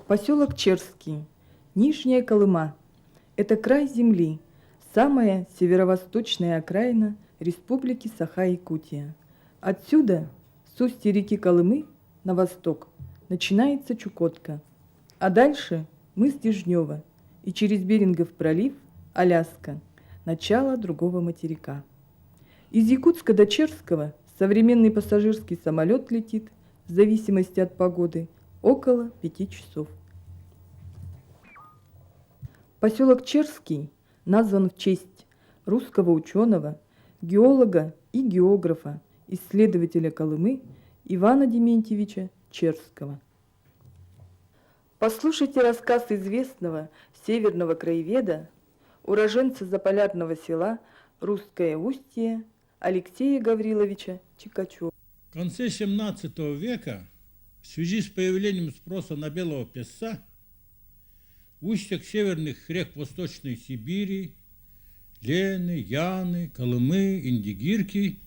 Поселок Черский, Нижняя Колыма. Это край земли, самая северо-восточная окраина Республики Саха-Якутия. Отсюда, с устья реки Колымы на восток, начинается Чукотка, а дальше мыс Дежнева и через Берингов пролив Аляска, начало другого материка. Из Якутска до Черского современный пассажирский самолет летит, в зависимости от погоды, около 5 часов. Поселок Черский назван в честь русского ученого, геолога и географа, исследователя Колымы Ивана Дементьевича Черского. Послушайте рассказ известного северного краеведа, уроженца заполярного села Русское Устье Алексея Гавриловича Чикачева. В конце XVII века в связи с появлением спроса на белого песца в устьях северных рек Восточной Сибири, Лены, Яны, Колымы, Индигирки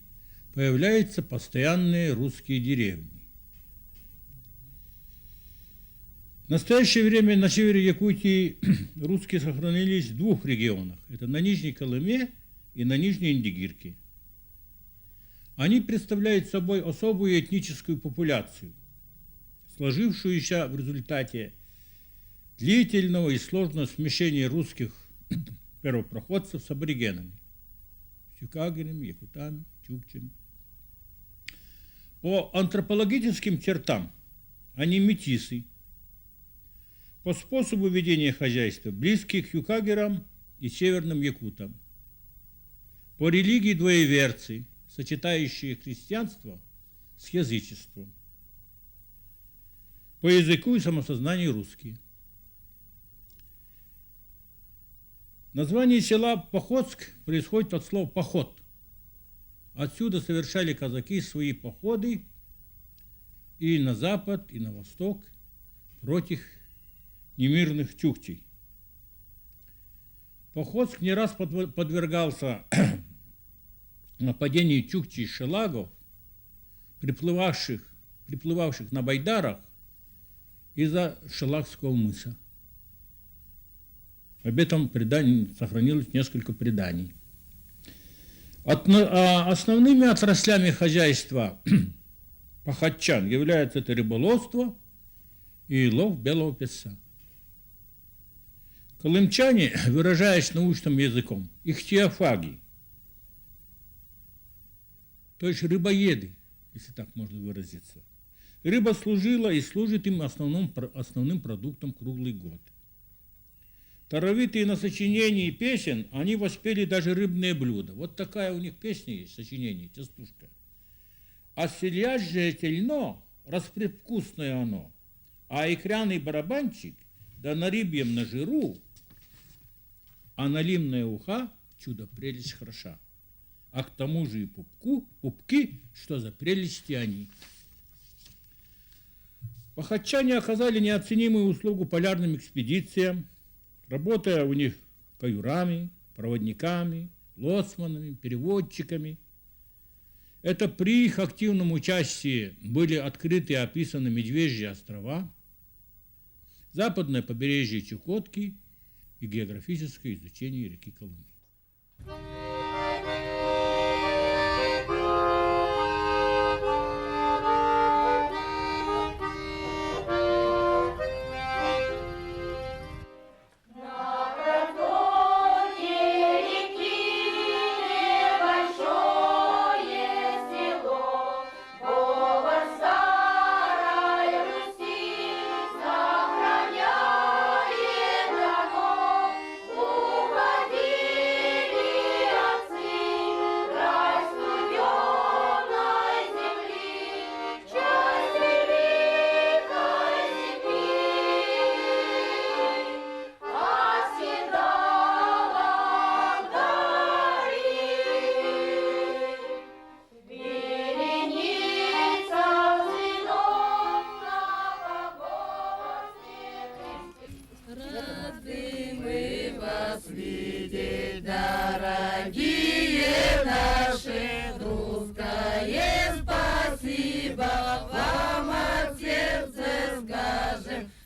появляются постоянные русские деревни. В настоящее время на севере Якутии русские сохранились в двух регионах. Это на Нижней Колыме и на Нижней Индигирке. Они представляют собой особую этническую популяцию, сложившуюся в результате длительного и сложного смешения русских первопроходцев с аборигенами, сюкагерами, якутами, чукчами. По антропологическим чертам они метисы, по способу ведения хозяйства близкие к юкагерам и северным якутам, по религии двоеверцы, сочетающие христианство с язычеством, по языку и самосознанию русские. Название села Походск происходит от слова «поход». Отсюда совершали казаки свои походы и на запад, и на восток против немирных чукчей. Походск не раз подвергался нападению чукчей и шелагов, приплывавших на байдарах из-за Шелагского мыса. Об этом сохранилось несколько преданий. Основными отраслями хозяйства походчан являются это рыболовство и лов белого песца. Колымчане, выражаясь научным языком, ихтиофаги, то есть рыбоеды, если так можно выразиться. Рыба служила и служит им основным продуктом круглый год. Таровитые на сочинении песен, они воспели даже рыбные блюда. Вот такая у них песня есть, сочинение, частушка. «А селяжье тельно, распревкусное оно, а икряный барабанчик, да на рыбьем на жиру, а налимная уха, чудо прелесть хороша. А к тому же и пупки, что за прелести они». Походчане оказали неоценимую услугу полярным экспедициям, работая у них каюрами, проводниками, лоцманами, переводчиками. Это при их активном участии были открыты и описаны Медвежьи острова, западное побережье Чукотки и географическое изучение реки Колымы.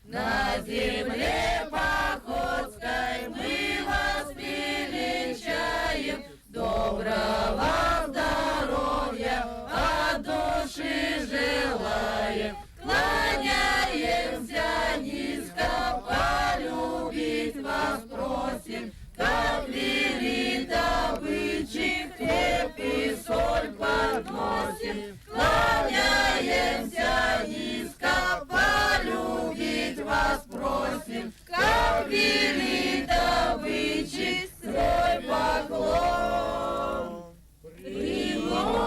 На земле походской мы вас величаем, доброго здоровья от души желаем. Кланяемся низко, полюбить вас просим, как велит обычай, хлеб и соль подносим. Кланяемся низко, полюбить вас просим, как велит обычай, свой поклон приносим.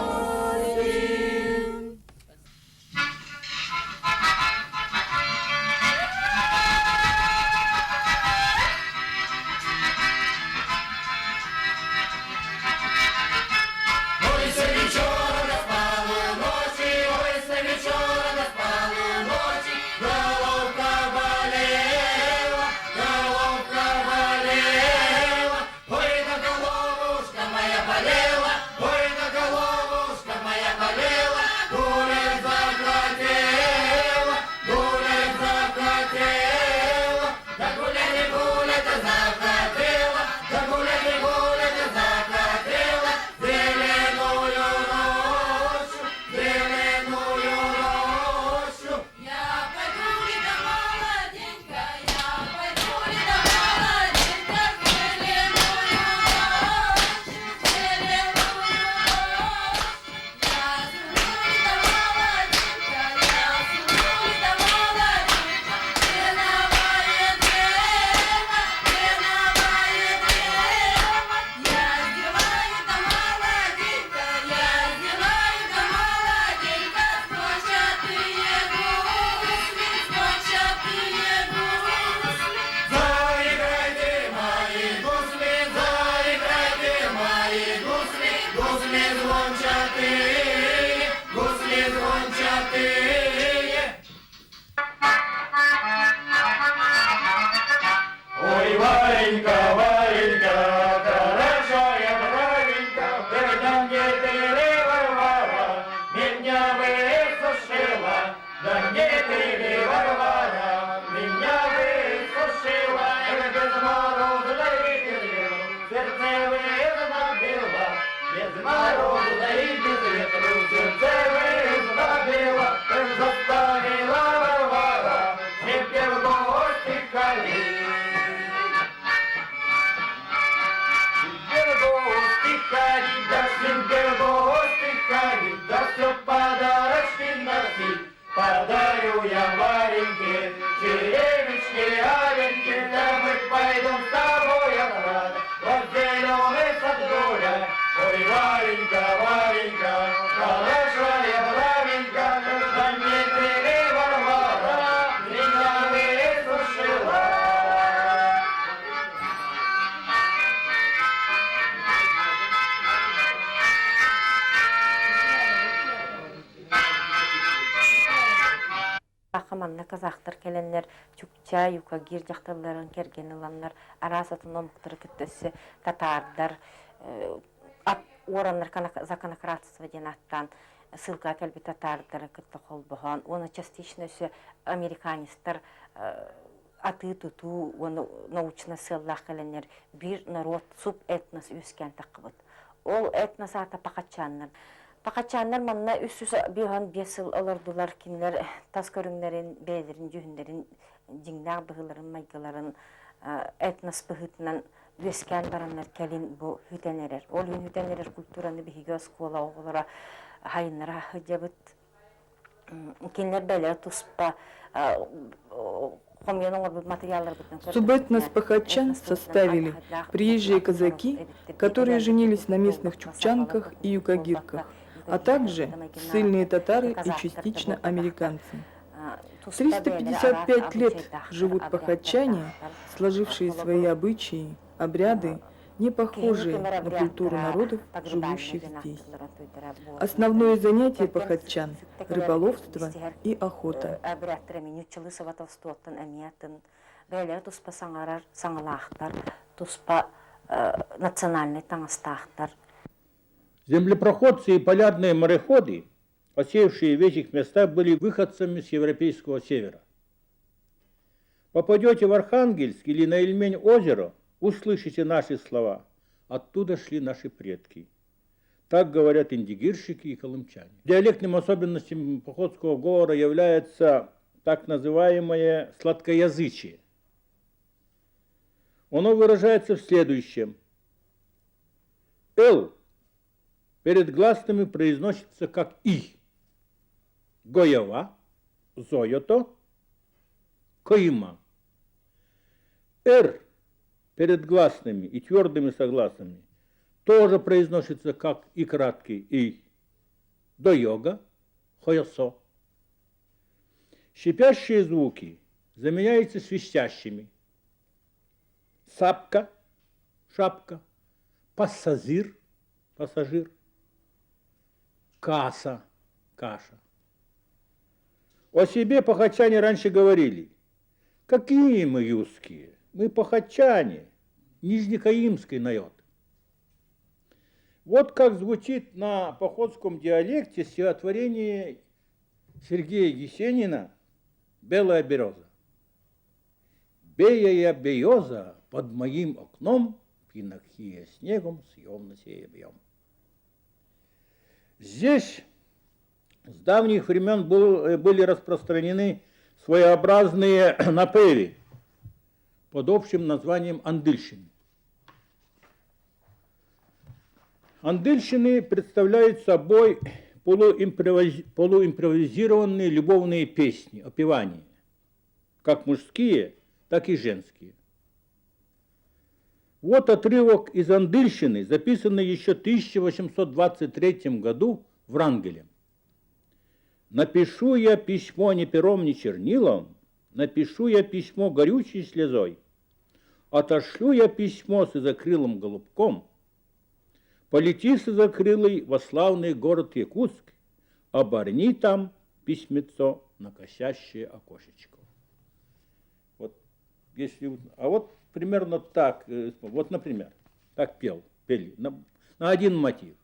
Ой, Варенька, Варенька, хорошая Варенька, ты там где ты, Варвара, меня высушила, да где ты, Варвара, меня высушила, и без мороза да и без ветру, сердце вызнобило, без мороза и без ветру, сердце вызнобило, ты заставила Варвара, тебе в гости ходить. Да все подарочки носить, подарю я Вареньке, черевички, аленьки, да мы пойдем с тобой обратно, вот зеленый сад гулять. Ой, Варенька, Варенька, хорошая Варенька, когда не ты, Варвара, меня высушила. Ахаманна казахтар келенлер, чукча, юкагир жақтарларын керген ұланлар, арасатын омықтыры күттісі, татардар, оранлар законократство ден аттан, ссылка кәлбі татардары күтті қол бұған, оны частично өсі американистар аты тұту, оны научна сыллақ келенлер, бір народ, субэтнос өскен тақыбыд. Ол этнос ата пақатчанлар. Пақатчанлар манна үсүс биған бесыл олардылар кинлер тас көріңлерін, бәлерін, жүхіндерін, жиңнақ бұғыларын, майғыларын, этнос бұғытынан өскен баранлар кәлін бұ хүтенерер. Ол хүтенерер культураны бігі оскола оғылара хайынлара хүдебіт. Кинлер бәлер тұспа, Субэтнос пахатчан составили приезжие казаки, которые женились на местных чукчанках и юкагирках, а также ссыльные татары и частично американцы. 355 лет живут пахатчане, сложившие свои обычаи, обряды, не похожие на культуру народов, живущих здесь. Основное занятие пахатчан – рыболовство и охота. Землепроходцы и полярные мореходы, осевшие в этих местах, были выходцами с европейского севера. Попадете в Архангельск или на Ильмень-озеро, услышите наши слова. Оттуда шли наши предки. Так говорят индигирщики и колымчане. Диалектным особенностям походского говора является так называемое сладкоязычие. Оно выражается в следующем. «Л» перед гласными произносится как «и». Гоява, зойото, коима. «Р» перед гласными и твердыми согласными тоже произносится как и краткий «и». До йога, хойосо. Шипящие звуки заменяются свистящими. Сапка, шапка, пассажир, пассажир, каса, каша. О себе похотчане раньше говорили: какие мы юрские, мы похотчане, нижнекаимский народ. Вот как звучит на походском диалекте стихотворение Сергея Есенина «Белая береза». «Белая береза под моим окном, пинахия снегом съем на сей объем». Здесь с давних времен были распространены своеобразные напевы под общим названием андыльщины. Андыльщины представляют собой полуимпровизированные любовные песни, опевания, как мужские, так и женские. Вот отрывок из андыльщины, записанный еще в 1823 году в Врангеле. «Напишу я письмо не пером, не чернилом, напишу я письмо горючей слезой, отошлю я письмо с изокрылым голубком, полети с изокрылой во славный город Якутск, оборни там письмецо на косящее окошечко». Вот, если, а вот примерно так, вот, например, так пели на один мотив.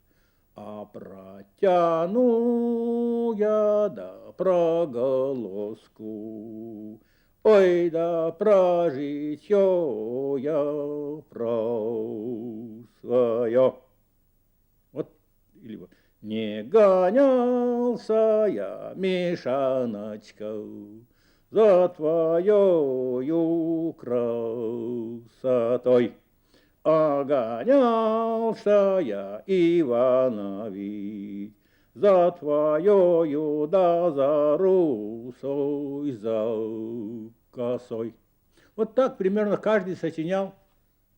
А протяну я да проголоску, ой, да прожить я про свое. Вот, или вот. Не гонялся я, Мишаночка, за твоею красотой, а гонялся я, Иванович, за твоею да за русой, за косой. Вот так примерно каждый сочинял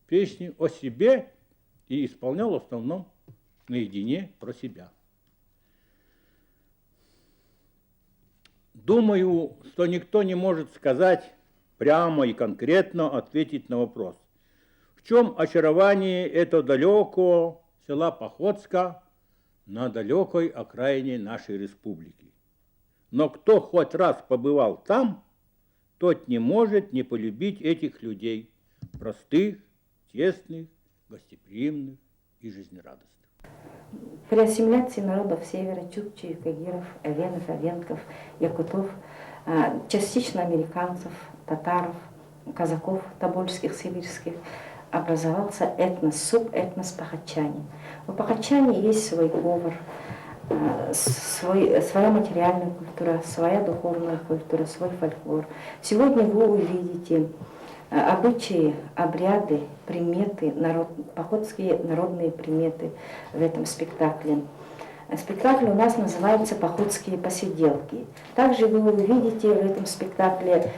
песни о себе и исполнял в основном наедине про себя. Думаю, что никто не может сказать прямо и конкретно ответить на вопрос, в чем очарование этого далекого села Походска на далекой окраине нашей республики. Но кто хоть раз побывал там, тот не может не полюбить этих людей, простых, честных, гостеприимных и жизнерадостных. При ассимиляции народов севера, чукчей, кагиров, эвенов, эвенков, якутов, частично американцев, татаров, казаков, тобольских, сибирских, образовался этнос, субэтнос похотчане. У похотчане есть свой говор, своя материальная культура, своя духовная культура, свой фольклор. Сегодня вы увидите обычаи, обряды, приметы, походские народные приметы в этом спектакле. Спектакль у нас называется «Походские посиделки». Также вы увидите в этом спектакле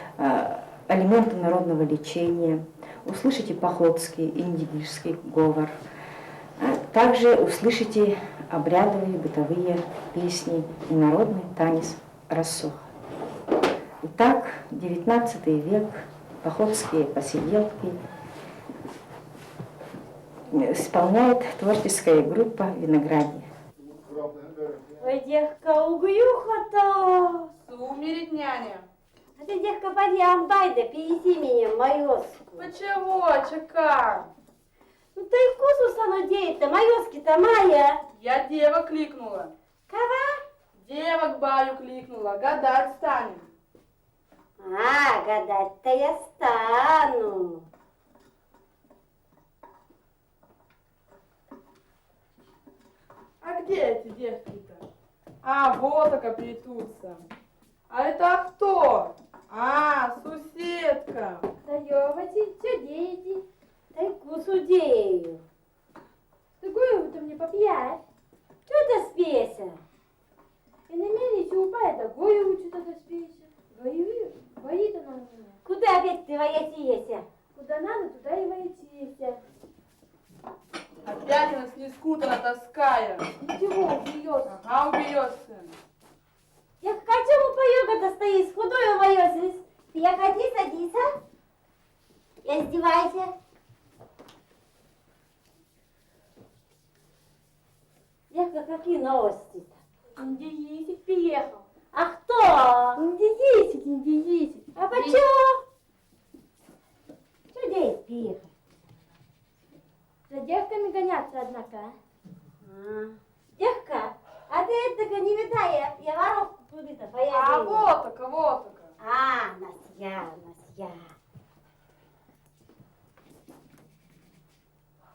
элементы народного лечения, услышите походский, индигирский говор. Также услышите обрядовые бытовые песни и народный танец рассох. Итак, 19 век, походские посиделки исполняет творческая группа «Виноградье». Ой, дехка, угрюха-то! Сумерить, няня. А ты, дехка, поди, амбайда, перейти меня, майоску. Почему, чека? Ну ты вкусу сано деет-то, майоски-то моя. Я девок кликнула. Кого? Девок баю кликнула, гадать станем. А, гадать-то я стану. А где эти девки-то? А, вот ока плетутся. А это кто? А, суседка. Даёвати, что дети? Тайку судею. Такое вы мне попьять. Что ты спеся? И на меня еще упает, а гою учит это спейся. Воит она у меня. Куда опять ты воятися? Куда надо, туда и войтися. Опять она снискута натаская. Ничего, убьется. Ага, убьется. Я к чему поёга-то стоишь? Худой увоёсись. Я ходи, садись, а? Я издевайся. Ехка, какие новости-то? Индиисик приехал. А кто? Индиисик, индиисик. А почему? Что здесь приехал? За девками гоняться, однако. Девка, а ты этого не видая? Я воровку куда-то А появилась. вот ока, вот ока. А, Насья.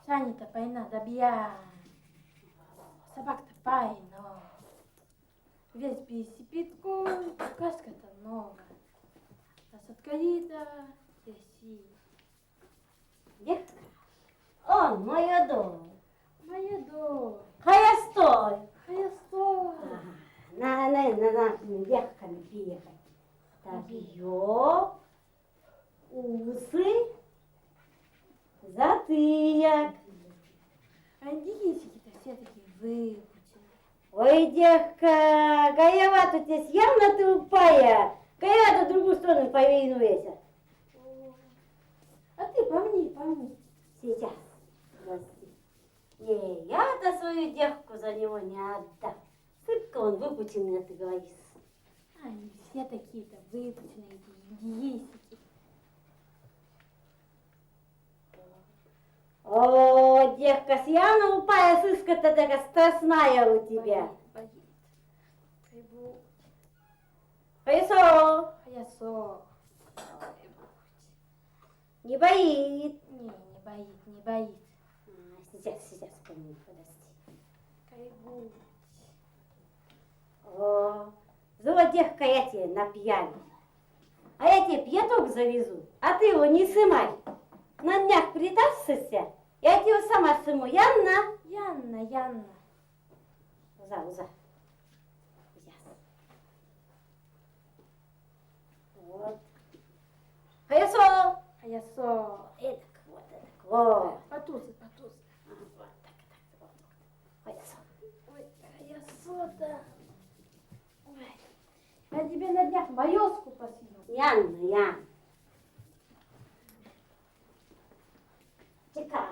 Саня-то пайна добья. Собак-то пайно. Весь пересипитку, каска-то много. А соткарита, теси. Девка, он моя дом. Моя дочь. Хая стой. Хая стой. На нашими девками бегать. Так, ее, усы, затык. А индиисики-то все такие выпучены. Ой, девка, гаева тут есть явно ты упая. Гаева в другую сторону повинуйся. А ты помни. Сейчас, подожди. Не, я-то свою девку за него не отдам. Сыпка он выпученный, ты говоришь. Они все такие-то выпученные, эти индиисики. О, девка, съяна упая, сыска-то такая страстная у тебя. Боит. Прибу. Поясо, Хаясо. не боит. Не боит. Сейчас, помню, подожди. Кайгу. О, зло, девка, я тебе напьяну. А я тебе пьянок завезу, а ты его не сымай. На днях притащишься, я тебе сама сыму. Янна? Янна. Уза. Сейчас. Вот. Хорошо. Хаясо. Эдак вот. Потусы. Вот так. Хорошо. Ой, хаясо-то. Ой. Я тебе на днях майоску посью. Янна. Чека.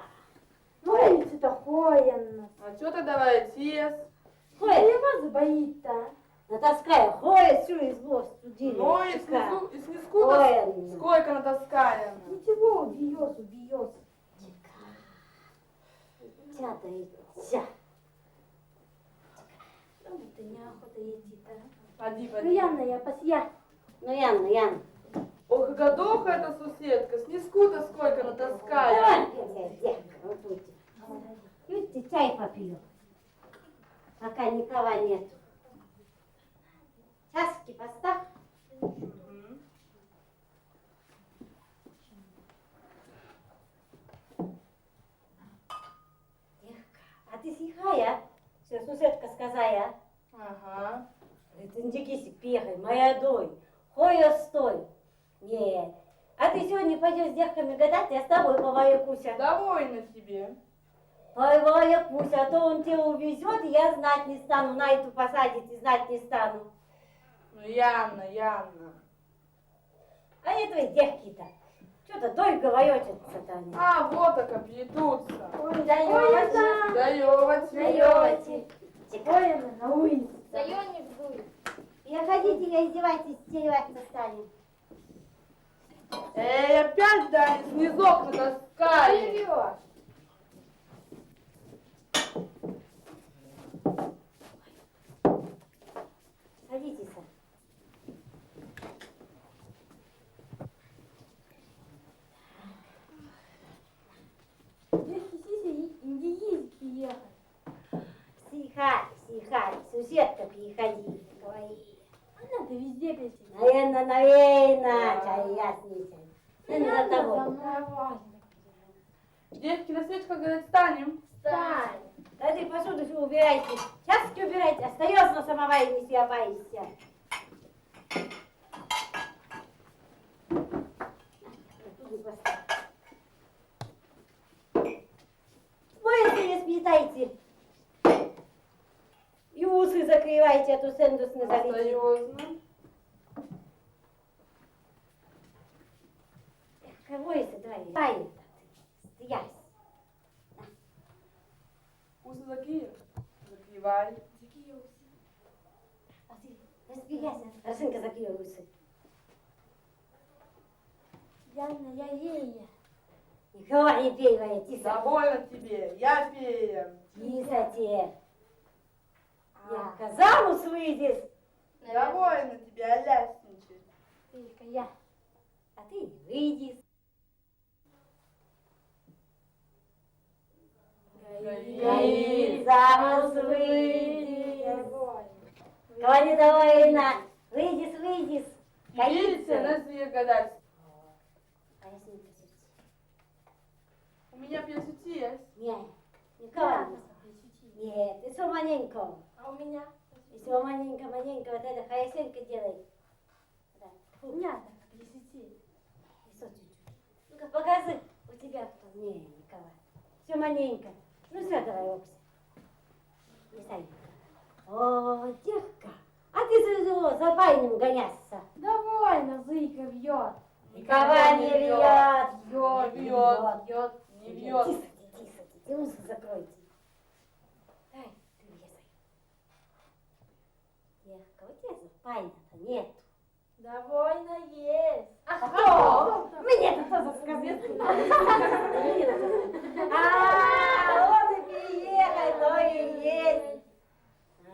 Ну, это хоянно. А что ты давай отец? Ой, я вас боит-то. Натаскай, ходит всю избу студили. Ну и снискута Ой. сколько натаская. Ничего, убьется. Тя да и тя. Ну, ты неохота идти-то. Поди. Ну, Янна, я посья. Ну, Янна. Ох, годоха эта суседка, снискута сколько натаская. Давай, девка, вот тут. Идите чай попью, пока никого нету. Чашки поставь. Девка, а ты сихая? Все, суседка сказала. Ага. Это индикисик пехай, моя дой. Хоя стой. Нет. А ты сегодня пойдешь с девками гадать, я с тобой повоюкуся. Довольно тебе. Повоюкуся, а то он тебя увезет, и я знать не стану. На эту посадить и знать не стану. Ну, Янна. А не твои девки-то. Что-то долго воечатся-то они. А, вот ока плетутся. Ой, Даёвати. Даёвати. Хоянно на улице. Даёник дует. Я ходите, я издевайтесь, стереваться станем. Опять, да, снизок натаскали. Садитесь. Ихарь, соседка приходи, говори. Она ты везде песня. Наверно, чай ясный чай. Ну, не за того. Девки на свечку говорят, встанем. Встань. Да ты посуду всю убирайте. Сейчас убирайте, остается на самоваре, не съебайся. Вы не сметайте. И усы закрывайте, а то сэндус не залетит. Серьезно. Кого это давай? Дай, стоять. Усы закрыли. Закрывай. А ты разбегайся. Росинка, закрой усы. Яна, я ея. Никого не пей, тиса. Довольно тебе. Я пеем. Тиса тебе. Я замуж выйдешь. Довольно тебе, алясничай. Только я. А ты не выйдешь. Гаи, замуж выйдешь. Кого недовольна? Выйдешь. Видите, на своих гадать. А если не присутствует? У меня пьесути есть. Нет, никого не. Нет, ты все маленько. А у меня? И все маленько, вот это Хаясенко делает. Да. У меня так, 10. Еще чуть-чуть. Ну-ка, покажи. У тебя кто? Не, никого. Все маленько. Ну все, давай, Окси. Не стой. О, девка. А ты за байнем гоняешься. Довольно, зыка вьет. Никого не вьет. Вьет. Не вьет. Тише, усы закройте. Дай, ты влезай. Девка, у тебя запайна-то нет. Довольно есть. А кто? Мне-то кто сказал? Он и приехал, то и есть.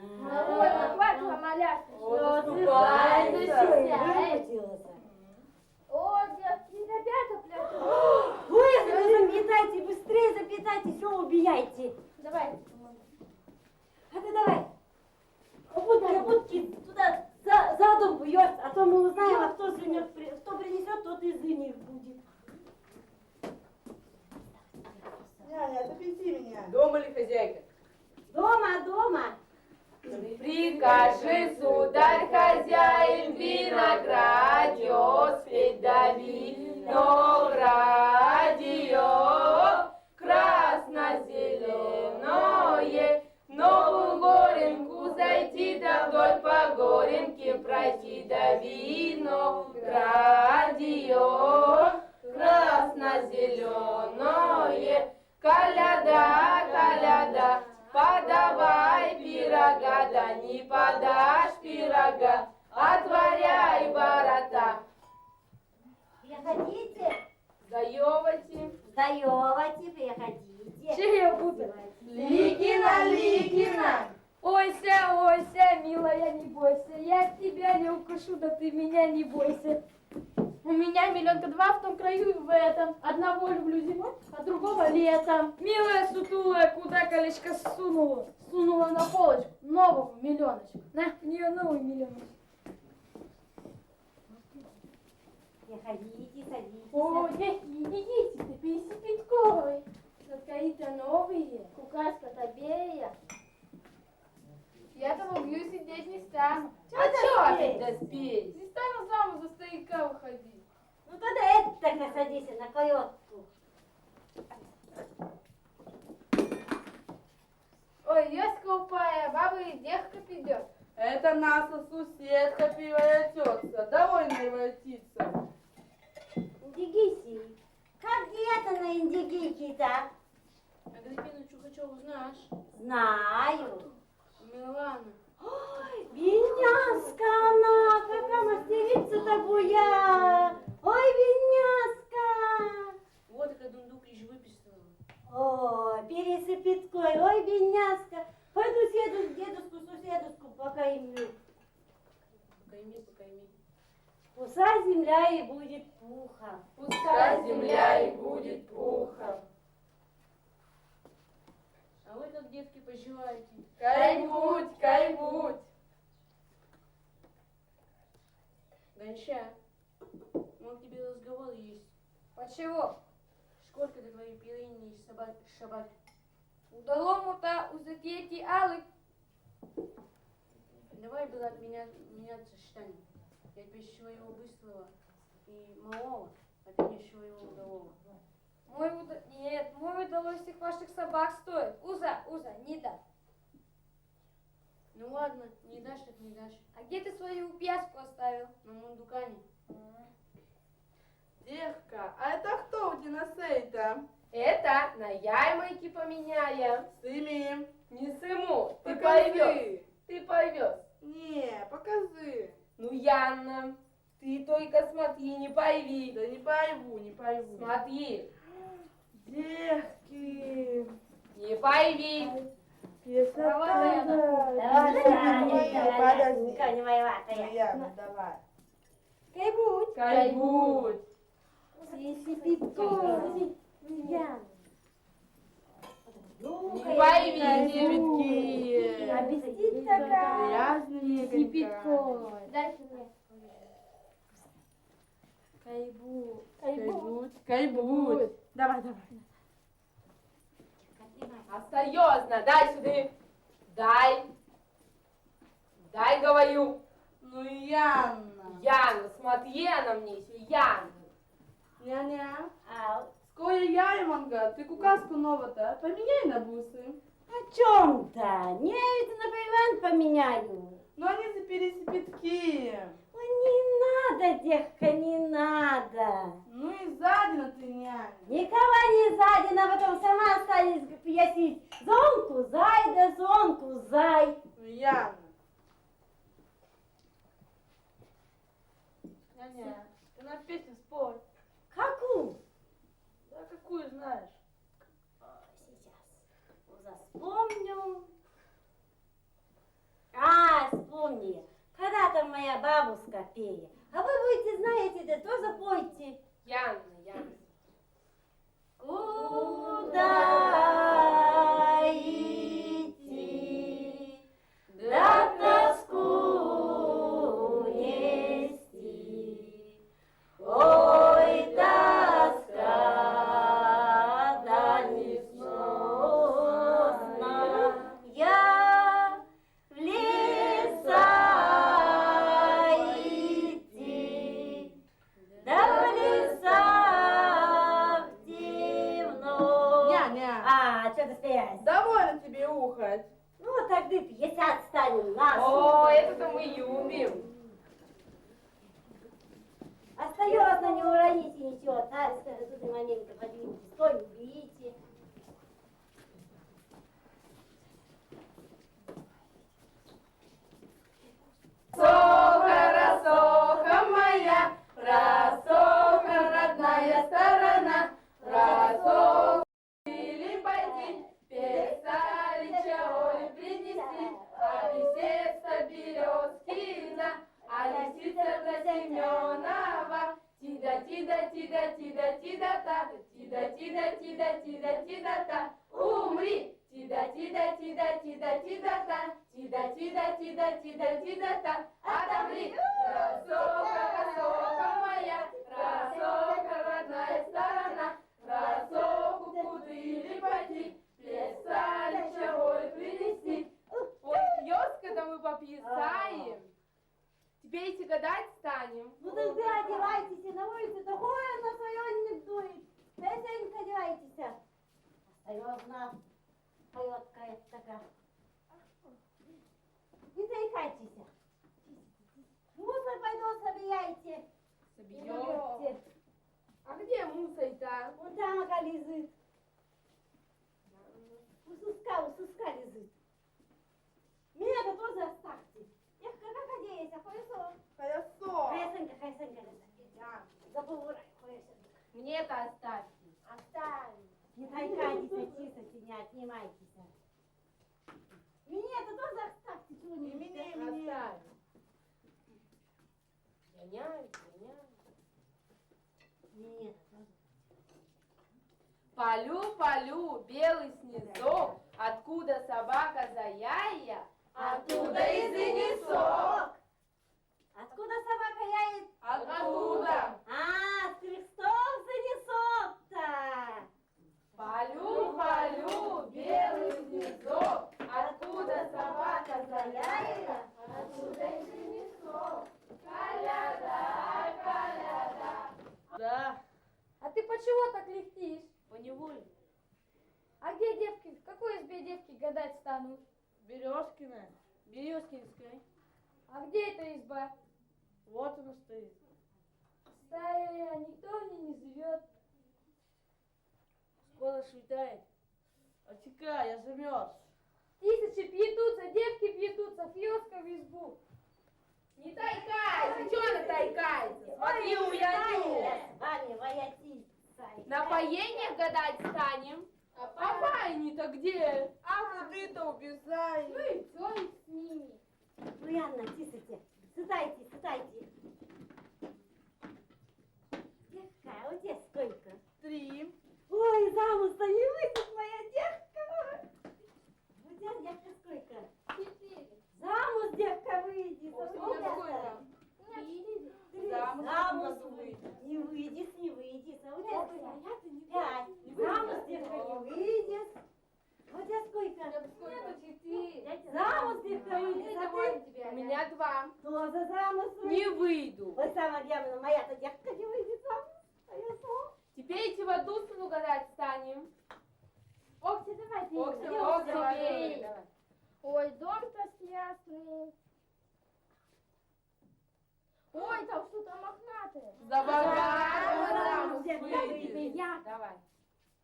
Довольно, хватит маляться. Вот Всё, наступает. ты Всё, сядь. выкрутился. О, девки, ребята пляшут. Вы запитайте, быстрее запитайте, все убияйте. Давай. А ты давай. Будки туда за дом бьет, а то мы узнаем, а кто принесет, тот из них будет. Няня, отопети меня. Дома ли хозяйка? Дома. Прикажи, сударь, хозяин, виноградье, спеть да виноградье, красно-зеленое, новую горенку зайти, да вдоль по горенке пройти, да виноградье, красно-зеленое, коляда, подавай пирога, да не подашь пирога, отворяй ворота. Приходите, Заевайте. приходите. Че я буду? Ликина. Ойся, милая, не бойся. Я тебя не укушу, да ты меня не бойся. У меня 1,2 миллиона в том краю и в этом. Одного люблю зимой, а другого летом. Милая сутулая, куда колечко сунула? Сунула на полочку нового миллионочка. На, у нее новый миллионочек. Приходите, садитесь. О, идите, ты пересипитковый. Сладкаи-то новые, кукаска-то белая. Я там убью сидеть не стану. А чё ты доспей? Не стану замуж за старика выходить. Ну тогда это насадись на койотку. Ой, я скупая, баба и девка придет. Это наша соседка превратится. Довольно воротиться. Индигиси. Как это на индигике-то? Агриппину Чухачеву знаешь? Знаю. Милана. Ой, бедняжка она, какая мастерица-то буя. Ой, бедняжка. Вот такая дундук лишь выписала. Ой, пересыпиткой, ой, бедняжка. Пойду седу к дедушку, соседушку покаймлю. Покайми. Пускай земля и будет пухом. Пускай земля и будет пухом. А вы как детки поживаете? Кай-будь, кай-будь. Ганьша, мол, к тебе разговор есть. Почему? Сколько до твоей пирыни собаки? Удалому-то узакети алык. Давай, брат, меняться станем. Я тебе своего быстрого и малого, а ты мне своего удалого. Нет, мой удалой всех ваших собак стоит. Уза, не да. Ну ладно, не дашь, так не дашь. А где ты свою упряжку оставил? На мундукане. Девка, а это кто у тебя на сей-то? Это на ярмарке поменяем. Сними. Не сыму, ты Покажи. повез. Ты повез. Не, покажи. Ну, Янна, ты только смотри, не порви. Да не пойму, не пойму. Смотри, Девки. не порви. Давай, Подожди. Никого не воеватая. Яна, давай. Кай-будь. Кай-будь. Ян. Не порви, Девки. Объяснить такая. Грязные Кипятко. Дай мне. Кай-будь. Кайбуть, кайбуть. Давай, давай. А серьезно, дай сюда. Дай. Дай, говорю. Ну, Яна. Яна, смотри на мне еще, Яна. Няня. А Скоро Яйманга, ты кукаску нового-то поменяй на бусы. о чем-то? Не, это на Иван поменяю. Но они за пересипятки. Ой, не надо, девка, не надо. Ну и задина ты, няня. Никого не сзади, а потом сама останется пьясить. Зонку зай, да зонку зай. Ну, Яна. Няня, ты нам песню спой. Какую? Да какую знаешь? Сейчас вспомню. Вспомни. Когда-то моя бабушка пела. А вы будете знаете, да тоже пойте. Яна, Яна. Куда идти, да тоску нести. Ой, тоска, да несносна. Я в леса идти, да в леса в темно. Няня. Что ты смеялась? Довольно тебе ухать. Ну, тогда 50 станем на О, это-то мы любим. Осторожно, не уроните ничего. Тарska, да тут маленько подвиньте. Стой, уберите. Соха, рассоха моя, рассоха, родная сторона, рассоха, или пойти, песалича, ой, принеси, а лисица березкина, а лисица до Семенова, тида-тида-тида-тида-тида-та, тида-тида-тида-тида-тида-та, умри, тида-тида-тида-тида-тида-та, тида-тида-тида-тида-тида-та, отомри, рассоха, рассоха моя, рассоха, родная сторона, рассоху кудыли пойти, плясалича, ой, принеси. Ой, пьёска-то мы попьясаем. Теперь и гадать станем. Ну тогда одевайтесь, на улице такое на свое не дует. Песенька одевайтесь. Осторожно, поет какая-то такая. Не заикайтесь. Мусор пойду собирайте. Собьем. А где мусор-то? Вон там она лежит. У суска лежит. Меня-то тоже оставьте. Эх, как одеясь, хорошо. Хорошо. Хаясенька. Забывай, хаясенька. Мне-то оставьте. Оставь. Не заикайтесь, тихо, не отнимайтесь. Меня-то тоже оставьте, чего не Меня. Оставь. Гоняй. Нет, тоже. Полю, белый снизок, Откуда собака заяя? Оттуда и занесок. Откуда собака яет? Оттуда. А, с крестов занесок-то. Полю, полю, белый снизок. Откуда собака заяя? Оттуда и занесок. Коляда, коляда. Да, А ты почему так летишь? поневоле. А где девки? В какой избе девки гадать станут? Березкина, Березкинская. А где эта изба? Вот она стоит. Старая, никто в ней не живет. Скоро светает. Отекай, я замерз. Тысячи пьются, девки пьются, фьёска в избу. Не тайкайся, чё она тайкается? Смотри, Ой, уйду. с вами воятиться. На поениях гадать станем? А пайни-то где? А ты-то убежай. Ну и чё их с ними? Ну, Янна, тисайте. Сытайте, сытайте. Девка, а у тебя сколько? 3. Ой, замуж-то не выйдет моя девка. У тебя девка сколько? 4. Замуж девка выйдет. Ой, а у сколько тебя-то? сколько? 4. Замуж Замуж не выйдет. не выйдет, не выйдет. А у тебя Ой, сколько? а я-то не 5. Замуж девка не выйдет. А у тебя сколько? Нету 4. Замуж девка выйдет, а Довольно ты? тебя. У меня 2. Тоже замуж выйдет. Не выйду. Ой, самое главное, моя-то девка не выйдет замуж. А я что? Теперь идти в одну страну гадать станем. Окси, давай ты. Окси, Идём, Окси, давай. давай. Ой, дом-то ясный. Ой, там что-то мохнатое. Замуж девка выйдет. выйдет. Я. Давай.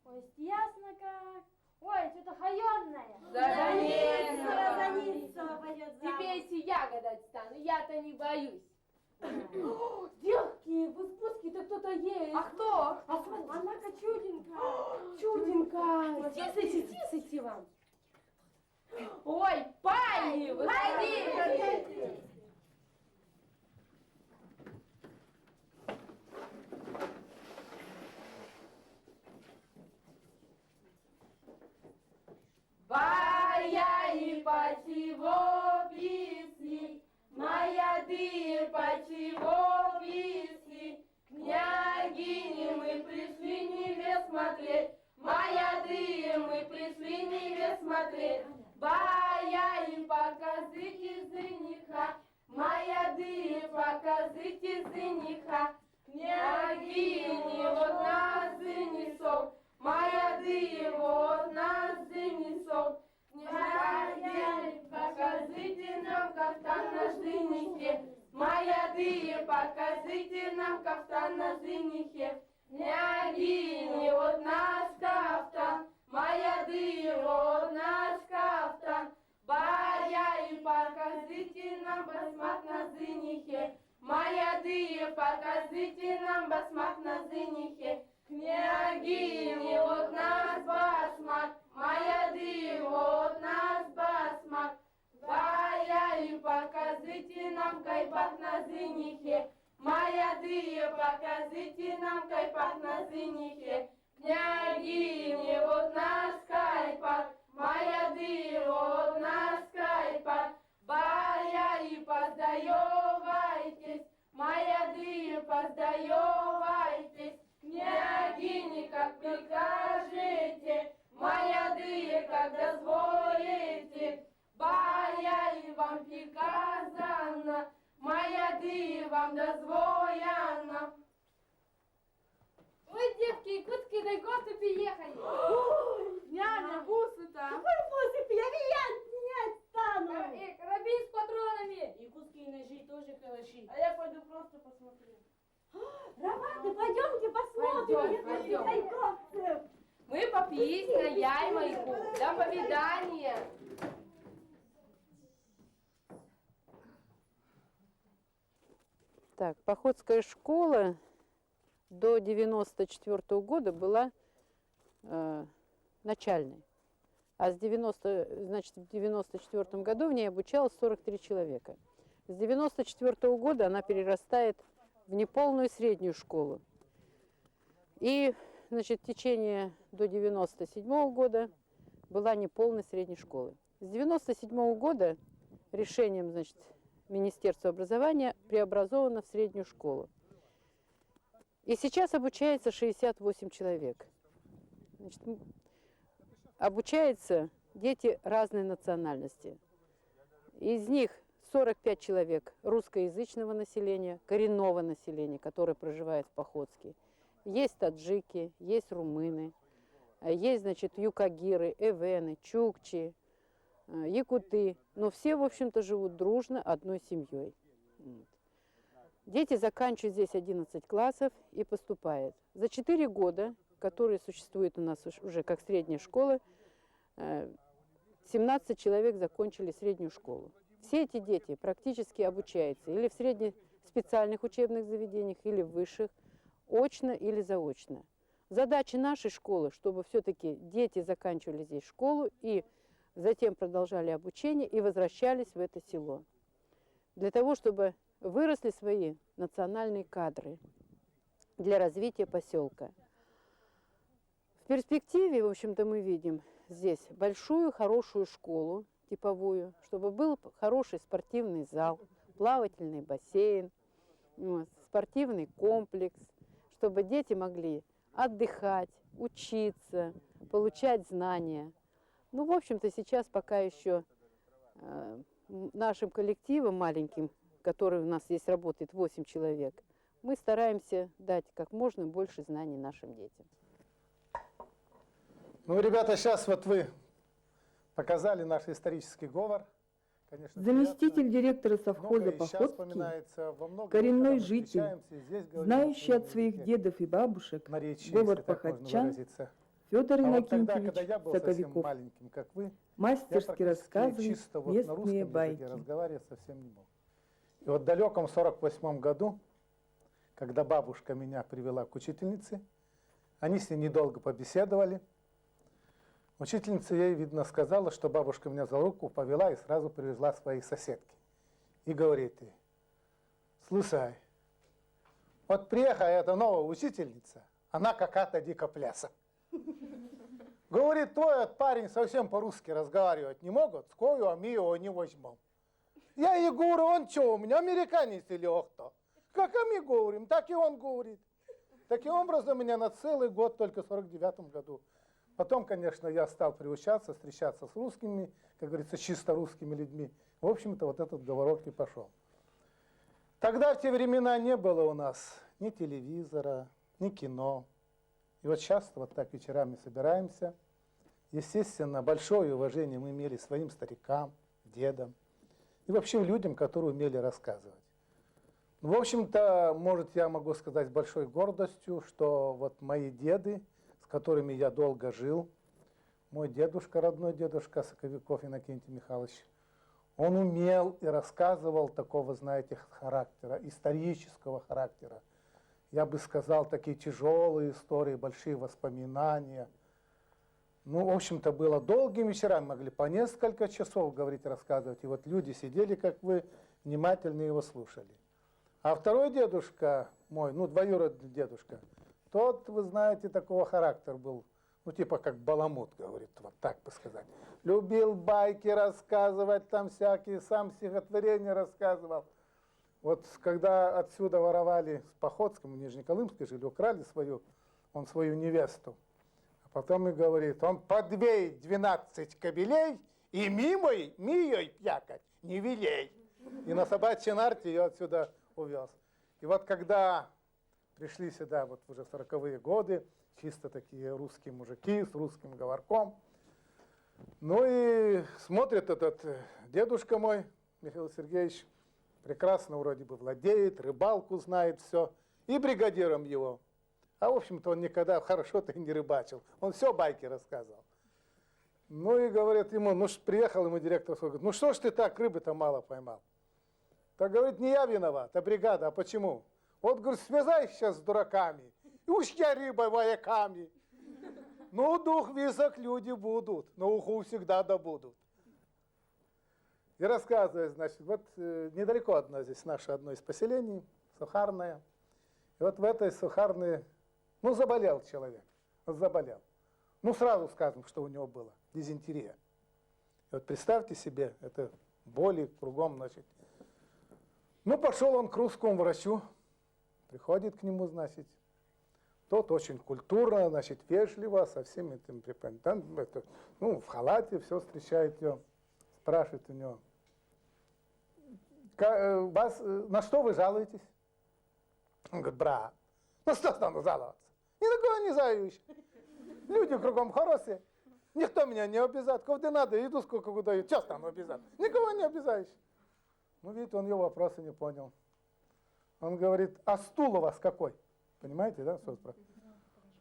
Ой, ясно как. Ой, что-то хаённое. Заницева. Заницева пойдет замуж. Теперь идти я гадать стану. Я-то не боюсь. Девки, в спуске-то кто-то есть. А кто? А смотри, она-ка чуденькая. Чуденько. Тисайте вам. Ой, Пайни, выходи. Бая и почего песни, моя дыр почего песни, княгини мы пришли невест смотреть, моя дыр мы пришли невест смотреть, бая и покажите жениха, моя дыр покажите жениха, княгини вот нас женихов. Моя дыр, вот нас женихов. Княгиня, покажите нам кафтан на женихе. Моя дыр, покажите нам кафтан на женихе. Княгиня, вот наш кафтан. Моя дыр, вот наш кафтан. Бая, и покажите нам басмак на женихе. Моя дыр, покажите нам басмак на женихе. Княгиня, вот наш басмак, моя дыр, вот наш басмак. Бая, и покажите нам кайпак на женихе. Моя дыр, покажите нам кайпак на женихе. Княгиня, вот наш кайпак, моя дыр, вот наш кайпак. Бая, и поздаёвайтесь, моя дыр, поздаёвайтесь. Княгини, как прикажете, моя дыр, как дозволите, бая и вам приказано, моя дыр вам дозволяна. Ой, девки, кутки на гости приехали. Няня, бусы-то. Какой способ? Я не стану. Карабин с патронами. И куски ножей тоже хороши. А я пойду просто посмотрю. Романы, пойдемте посмотрим. Пойдем, пойдем. Тайковцев. Мы попились на Яймайку. До повидания. Так, Походская школа до 94 года была начальной. А с 94 году в ней обучалось 43 человека. С 94 года она перерастает в неполную среднюю школу. И, значит, в течение до 97 года была неполной средней школы. С 1997 года решением, значит, Министерства образования преобразовано в среднюю школу. И сейчас обучается 68 человек. Значит, обучаются дети разной национальности. Из них 45 человек русскоязычного населения, коренного населения, которое проживает в Похотске. Есть таджики, есть румыны, есть, значит, юкагиры, эвены, чукчи, якуты. Но все, в общем-то, живут дружно одной семьей. Дети заканчивают здесь 11 классов и поступают. За 4 года, которые существуют у нас уже как средняя школа, 17 человек закончили среднюю школу. Все эти дети практически обучаются или в среднеспециальных учебных заведениях, или в высших, очно или заочно. Задача нашей школы, чтобы все-таки дети заканчивали здесь школу и затем продолжали обучение и возвращались в это село. Для того, чтобы выросли свои национальные кадры для развития поселка. В перспективе, в общем-то, мы видим здесь большую, хорошую школу, типовую, чтобы был хороший спортивный зал, плавательный бассейн, спортивный комплекс, чтобы дети могли отдыхать, учиться, получать знания. Ну, в общем-то, сейчас пока еще нашим коллективом маленьким, который у нас здесь работает 8 человек, мы стараемся дать как можно больше знаний нашим детям. Ну, ребята, сейчас вот вы показали наш исторический говор. Конечно, Заместитель директора совхоза Похотский, коренной житель, знающий от своих дедов и бабушек говор походчан, Федор Иннокентьевич Соковиков, маленьким, как вы, мастерски рассказывает местные байки. Разговаривать совсем не мог. И вот в далеком 48 году, когда бабушка меня привела к учительнице, они с ней недолго побеседовали. Учительница ей, видно, сказала, что бабушка меня за руку повела и сразу привезла своей соседки. И говорит ей: слушай, вот приехала эта новая учительница, она какая-то дикопляса. Говорит, твой этот парень совсем по-русски разговаривать не могут, скою, а мы его не возьмем. Я ей говорю, он что, у меня американец или кто? Как мы говорим, так и он говорит. Таким образом, меня на целый год, только в 49 году. Потом, конечно, я стал приучаться, встречаться с русскими, как говорится, чисто русскими людьми. В общем-то, вот этот говорок и пошел. Тогда в те времена не было у нас ни телевизора, ни кино. И вот часто вот так вечерами собираемся. Естественно, большое уважение мы имели своим старикам, дедам и вообще людям, которые умели рассказывать. В общем-то, может, я могу сказать с большой гордостью, что вот мои деды, с которыми я долго жил, мой дедушка, родной дедушка Соковиков Иннокентий Михайлович, он умел и рассказывал такого, знаете, характера, исторического характера. Я бы сказал, такие тяжелые истории, большие воспоминания. Ну, в общем-то, было долгими вечерами, могли по несколько часов говорить, рассказывать. И вот люди сидели, как вы, внимательно его слушали. А второй дедушка мой, ну, двоюродный дедушка, тот, вы знаете, такого характера был, ну, типа как баламут, говорит, вот так бы сказать. Любил байки рассказывать, там всякие, сам стихотворения рассказывал. Вот когда отсюда воровали с Похотском, в Нижнеколымске жили, украли он свою невесту. А потом и говорит, он подвей 12 кобелей и мией пьякать не велей. И на собачьей нарте ее отсюда увез. И вот когда пришли сюда вот уже в 40-е годы, чисто такие русские мужики с русским говорком, ну и смотрит этот дедушка мой, Михаил Сергеевич, прекрасно вроде бы владеет, рыбалку знает, все, и бригадиром его. А в общем-то он никогда хорошо-то и не рыбачил, он все байки рассказывал. Ну и говорит ему, ну приехал ему директор, говорит, ну что ж ты так рыбы-то мало поймал? Так говорит, не я виноват, а бригада, а почему? Вот, говорит, связай сейчас с дураками, и уж я рыбой вояками. Ну, дух висок люди будут, но уху всегда добудут. И рассказывает, значит, вот недалеко от нас здесь наше одно из поселений, Сухарное. И вот в этой Сухарной, ну, заболел человек, заболел. Ну, сразу скажем, что у него было. дизентерия. И вот представьте себе, это боли кругом, значит. Ну, пошел он к русскому врачу, приходит к нему, значит. Тот очень культурно, значит, вежливо, со всеми этим препаратами, ну, в халате все встречает ее, спрашивает у него, на что вы жалуетесь? Он говорит, брат, ну что стану жаловаться? Ни на кого не жалуюсь. Люди кругом хорошие, никто меня не обязает. Куда надо, иду сколько куда, что стану обязать? Никого не обязаешь. Ну, видите, он его вопроса не понял. Он говорит, а стул у вас какой? Понимаете, да?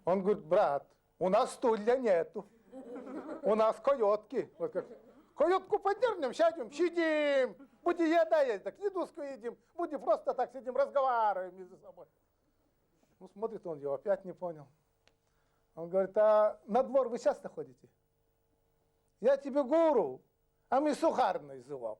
Он говорит, брат, у нас стулья нету. У нас койотки. Вот как. Койотку подернем, сядем, сидим. Будь еда есть, так едуску едим. Будь просто так сидим, разговариваем между собой. Ну, смотрит он его, опять не понял. Он говорит, а на двор вы часто ходите? Я тебе говорю, а мы сухарный зовем.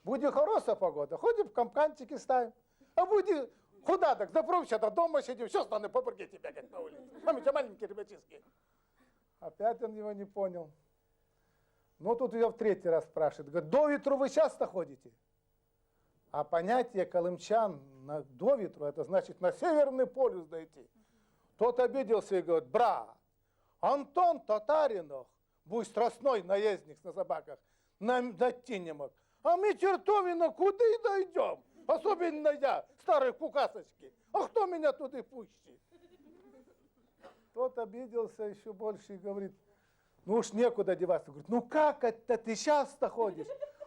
Будет хорошая погода, ходим, капканчики ставим. А будет худа, так запрувся, до дома сидим, все станы по паркете бегать на улице. А мы маленькие ребятишки. Опять он его не понял. Ну, тут ее в третий раз спрашивает. Говорит, до ветру вы часто ходите? А понятие колымчан до ветру, это значит на Северный полюс дойти. Тот обиделся и говорит, брат, Антон Татаринов, будь страстной наездник на собаках, на Тинемок, а мы чертовина куда и дойдем? Особенно я, старые кукасочки. А кто меня туда пустит? Тот обиделся еще больше и говорит, ну уж некуда деваться. Говорит, ну как это ты часто ходишь?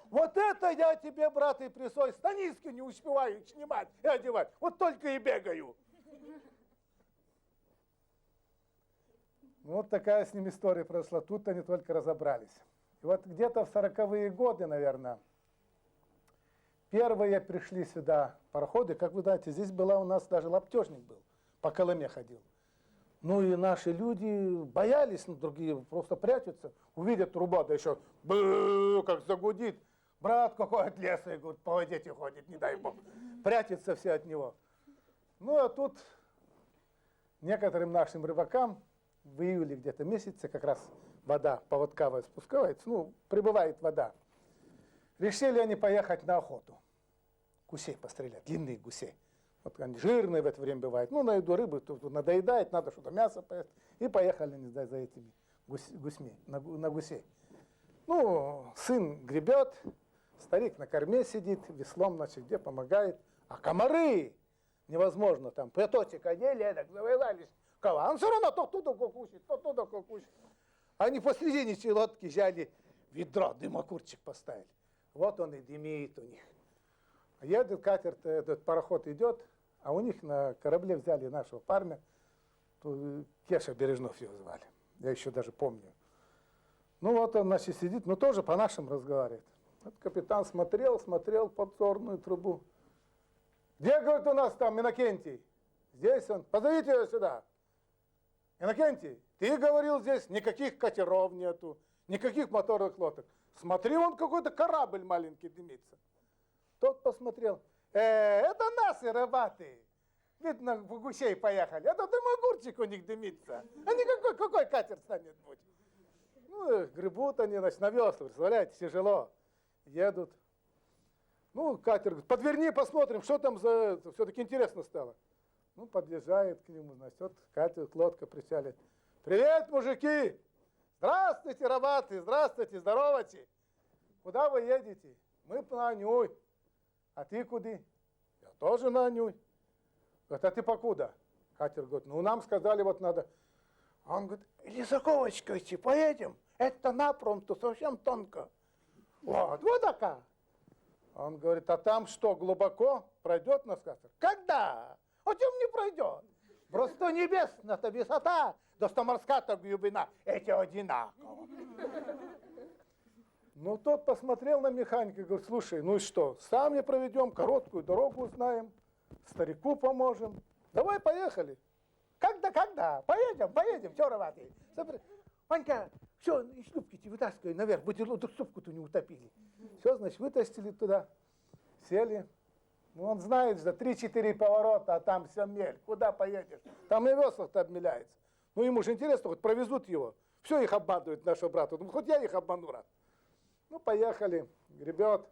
Вот это я тебе, брат, и присой, станиски не успеваю снимать и одевать. Вот только и бегаю. Вот такая с ним история прошла. Тут они только разобрались. И вот где-то в 40-е годы, наверное, первые пришли сюда пароходы. Как вы знаете, здесь была у нас даже лаптежник был, по Колыме ходил. Ну и наши люди боялись, ну, другие просто прячутся. Увидят труба, да еще как загудит. Брат, какой от леса, и говорит, по воде ходит, не дай бог. Прячутся все от него. Ну а тут некоторым нашим рыбакам в июле где-то месяце, как раз вода поводковая спускается, ну, прибывает вода. Решили они поехать на охоту. Гусей пострелять, длинных гусей. Вот они жирные в это время бывают. Ну, на еду рыбы тут надоедает, надо что-то мясо поесть. И поехали они за этими гусьми, на гусей. Ну, сын гребет, старик на корме сидит, веслом, значит, где помогает. А комары невозможно там. Платочек одели, так завязались. Он все равно то туда кукусит, то туда кукусит. Они посредине лодки взяли ведро, дымокурчик поставили. Вот он и дымит у них. Едет катер, этот пароход идет, а у них на корабле взяли нашего парня, Кеша Бережнов его звали, я еще даже помню. Ну вот он, значит, сидит, но тоже по-нашему разговаривает. Вот капитан смотрел подзорную трубу. Где, говорит, у нас там Иннокентий? Здесь он, позовите его сюда. Иннокентий, ты говорил, здесь никаких катеров нету, никаких моторных лодок. Смотри, вон какой-то корабль маленький дымится. Тот посмотрел, это наши рыбаты. Видно, в гусей поехали. Это дымогурчик у них дымится. А никакой, какой катер станет быть? Ну, гребут они, значит, на веслах, представляете, тяжело. Едут. Ну, катер говорит, подверни, посмотрим, что там за... Все-таки интересно стало. Ну, подъезжает к нему, значит, вот катер, лодка причалит. Привет, мужики! Здравствуйте, рыбаты, здравствуйте, здоровайте. Куда вы едете? Мы на Анюй. А ты куда? Я тоже на Анюй. Говорит, а ты покуда? Катер говорит, ну нам сказали, вот надо. А он говорит, Лизаковочка идти, поедем. Это напрямую, совсем тонко. Вот такая. Он говорит, а там что, глубоко пройдет нас катер? Когда? А чем не пройдет? Просто небесная-то высота, да что морская-то глубина, эти одинаково. Ну, тот посмотрел на механика и говорит, слушай, ну и что, сами проведем, короткую дорогу знаем, старику поможем. Давай, поехали. Когда? Поедем, что рватый? Ванька, все, из шлюпки вытаскивай наверх, будь шлюпку-то не утопили. Все, значит, вытащили туда, сели. Ну, он знает, за 3-4 поворота, а там все мель. Куда поедешь? Там и веслах-то обмеляется. Ну, ему же интересно, хоть провезут его. Все их обманывает нашего брата. Думаю, хоть я их обману раз. Ну, поехали, гребет.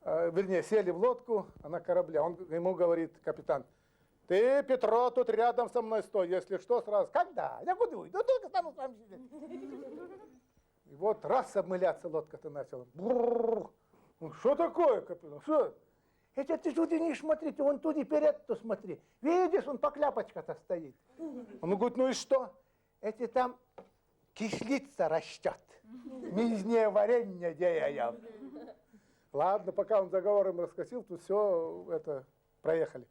Вернее, сели в лодку, а на корабле. Он ему говорит, капитан, ты, Петро, тут рядом со мной стой, если что, сразу. Когда? Я куда уйду? Только стану с вами сидеть. И вот раз обмыляться лодка-то начала. Бррр. Ну, что такое, капитан? Что? Это ты туда не смотрите, вон туда вперед-то смотри. Видишь, он покляпочка-то стоит. Он говорит, ну и что? Это там кислица растет. Мизнее варенье деяем. Ладно, пока он заговором раскосил, тут все это проехали.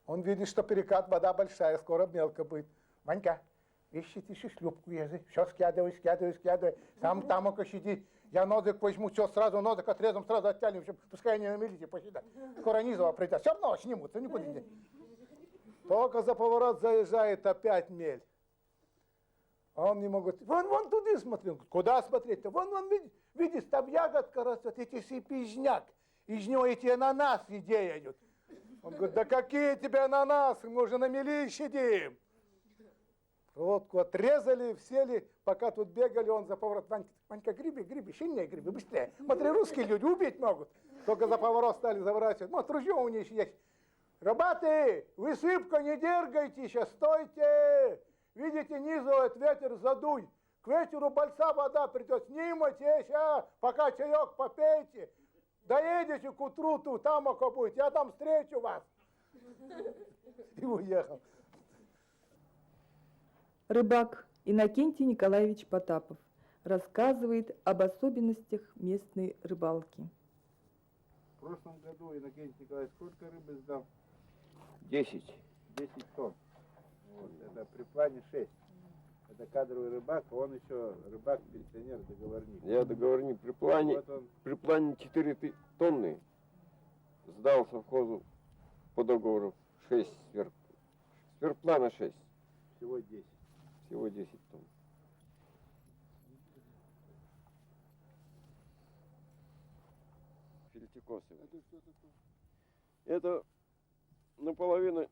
Он видит, что перекат, вода большая, скоро мелко будет. Ванька, ищи шлюпку, езжай. Все скидывай. Сам там око сиди. Я нозик возьму, все сразу нозик отрезом, сразу оттянем, пускай они на милите посидят. Скоро низово придет. Все равно снимутся, никуда не денут. Только за поворот заезжает опять мель. Он не может. Вон туда смотри. Куда смотреть-то? Вон, видишь, там ягодка растет, эти сипизняк. Из него эти ананасы деют. Он говорит, да какие тебе ананасы, мы уже на мели сидим. Лодку отрезали, сели, пока тут бегали, он за поворот. Ванька, греби, сильнее греби, быстрее. Смотри, русские люди убить могут. Только за поворот стали заворачивать. Вот ружье у них есть. Ребята, вы сыпко не дергайте, сейчас стойте. Видите, низует ветер, задуй. К вечеру большая вода придет. Снимайте, пока чаек попейте. Доедете к утру, там око будет. Я там встречу вас. И уехал. Рыбак Иннокентий Николаевич Потапов рассказывает об особенностях местной рыбалки. В прошлом году Иннокентий Николаевич сколько рыбы сдал? 10. 10 тонн. Вот, это при плане 6. Это кадровый рыбак, а он еще рыбак, пенсионер, договорник. Я договорник при плане, Вот он. при плане 4 тонны сдал совхозу по договору 6 сверхплана 6. Всего 10. Всего 10 тонн. Фельтикосовый. Это что такое? Это наполовину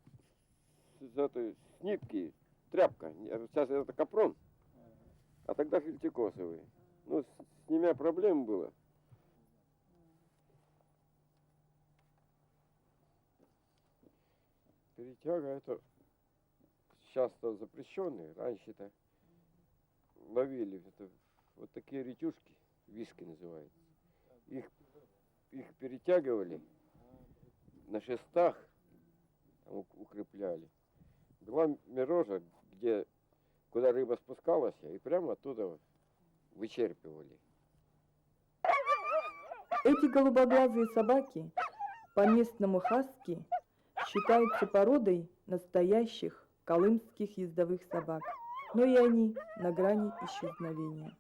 с этой с нитки тряпка. Сейчас это капрон, а тогда фельтикосовый. Ну, с ними проблем было. Перетяга это сейчас-то запрещенные. Раньше-то ловили это, вот такие ретюшки, виски называются. Их перетягивали на шестах, укрепляли. Была мирожа, куда рыба спускалась, и прямо оттуда вычерпывали. Эти голубоглазые собаки, по-местному хаски, считаются породой настоящих колымских ездовых собак, но и они на грани исчезновения.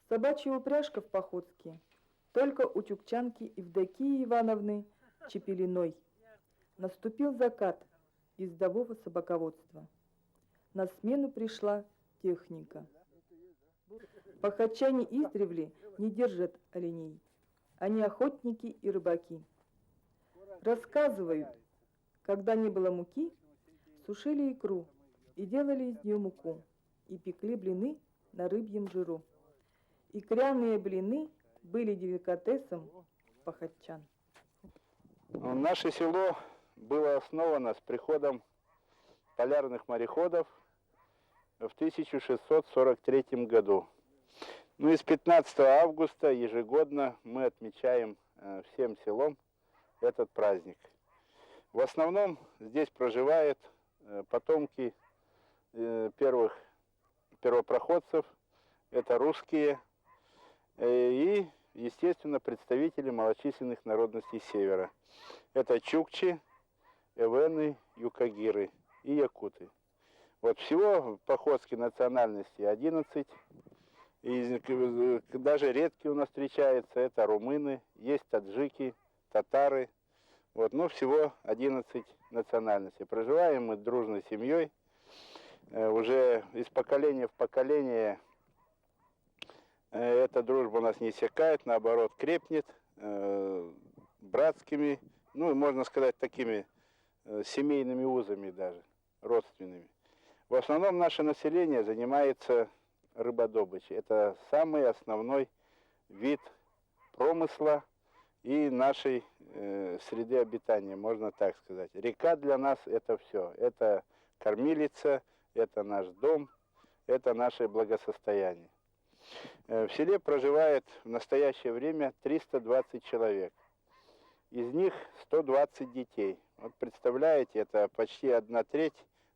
Собачья упряжка в Походске только у тюкчанки Евдокии Ивановны Чепелиной. Наступил закат ездового собаководства. На смену пришла техника. Походчане издревле не держат оленей. Они охотники и рыбаки. Рассказывают, когда не было муки, сушили икру и делали из нее муку, и пекли блины на рыбьем жиру. Икряные блины были деликатесом походчан. Наше село было основано с приходом полярных мореходов в 1643 году. Ну и с 15 августа ежегодно мы отмечаем всем селом этот праздник. В основном здесь проживают потомки первопроходцев, это русские и, естественно, представители малочисленных народностей севера. Это чукчи, эвены, юкагиры и якуты. Вот всего походской национальности 11. И даже редкие у нас встречаются, это румыны, есть таджики, татары. Вот, но всего 11 национальностей. Проживаем мы дружной семьей. Уже из поколения в поколение эта дружба у нас не иссякает, наоборот, крепнет братскими, ну, можно сказать, такими семейными узами даже, родственными. В основном наше население занимается рыбодобычей. Это самый основной вид промысла и нашей среды обитания, можно так сказать. Река для нас это все. Это кормилица, это наш дом, это наше благосостояние. В селе проживает в настоящее время 320 человек. Из них 120 детей. Вот представляете, это почти 1/3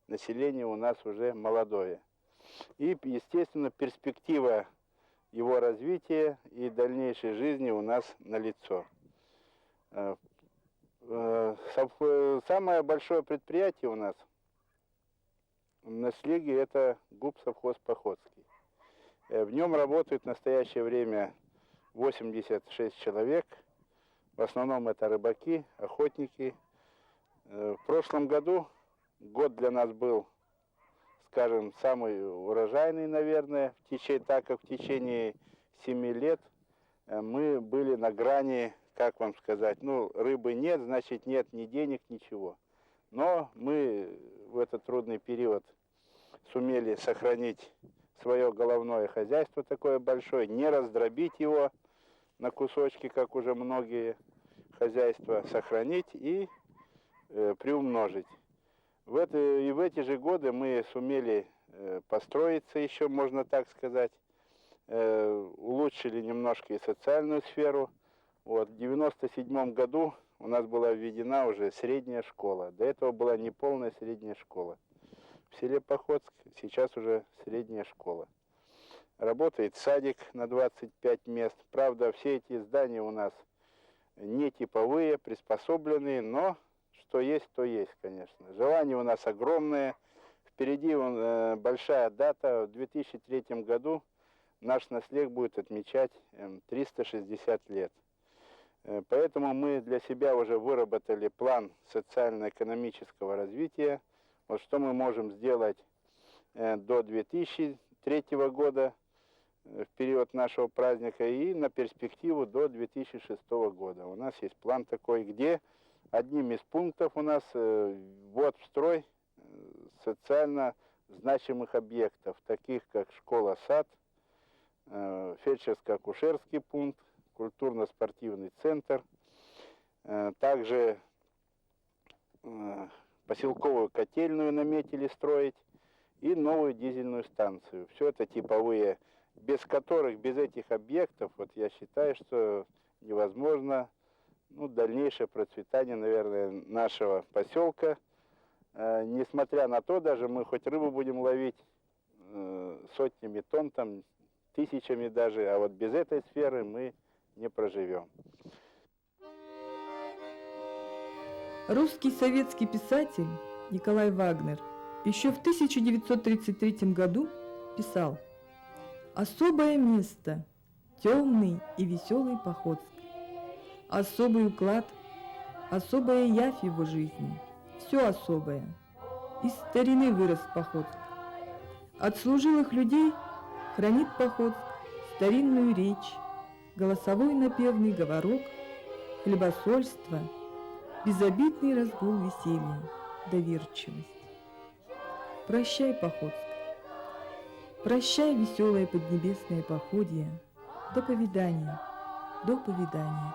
населения у нас уже молодое. И, естественно, перспектива его развития и дальнейшей жизни у нас налицо. Самое большое предприятие у нас на Слеге – это ГУП «Совхоз Походский». В нем работает в настоящее время 86 человек. В основном это рыбаки, охотники. В прошлом году год для нас был, скажем, самый урожайный, наверное, так как в течение 7 лет мы были на грани, как вам сказать, рыбы нет, значит нет ни денег, ничего. Но мы в этот трудный период сумели сохранить свое головное хозяйство такое большое, не раздробить его на кусочки, как уже многие хозяйства, сохранить и приумножить. В эти же годы мы сумели построиться еще, можно так сказать, улучшили немножко и социальную сферу. Вот, в 1997 году у нас была введена уже средняя школа. До этого была неполная средняя школа. В селе Походск сейчас уже средняя школа. Работает садик на 25 мест. Правда, все эти здания у нас не типовые, приспособленные, но что есть, то есть, конечно. Желание у нас огромное. Впереди большая дата. В 2003 году наш наслег будет отмечать 360 лет. Поэтому мы для себя уже выработали план социально-экономического развития. Вот что мы можем сделать до 2003 года, в период нашего праздника, и на перспективу до 2006 года. У нас есть план такой, где одним из пунктов у нас ввод в строй социально значимых объектов, таких как школа-сад, фельдшерско-акушерский пункт, культурно-спортивный центр, также поселковую котельную наметили строить и новую дизельную станцию. Все это типовые, без которых, без этих объектов, вот я считаю, что невозможно дальнейшее процветание, наверное, нашего поселка. Несмотря на то, даже мы хоть рыбу будем ловить сотнями тонн, там, тысячами даже, а вот без этой сферы мы не проживем. Русский советский писатель Николай Вагнер еще в 1933 году писал: «Особое место, темный и веселый Походск, особый уклад, особая явь его жизни, все особое. Из старины вырос Походск. От служилых людей хранит Походск старинную речь, голосовой напевный говорок, хлебосольство, безобидный разгул веселья, доверчивость. Прощай, Походск, прощай, веселое поднебесное походье, до повидания, до повидания».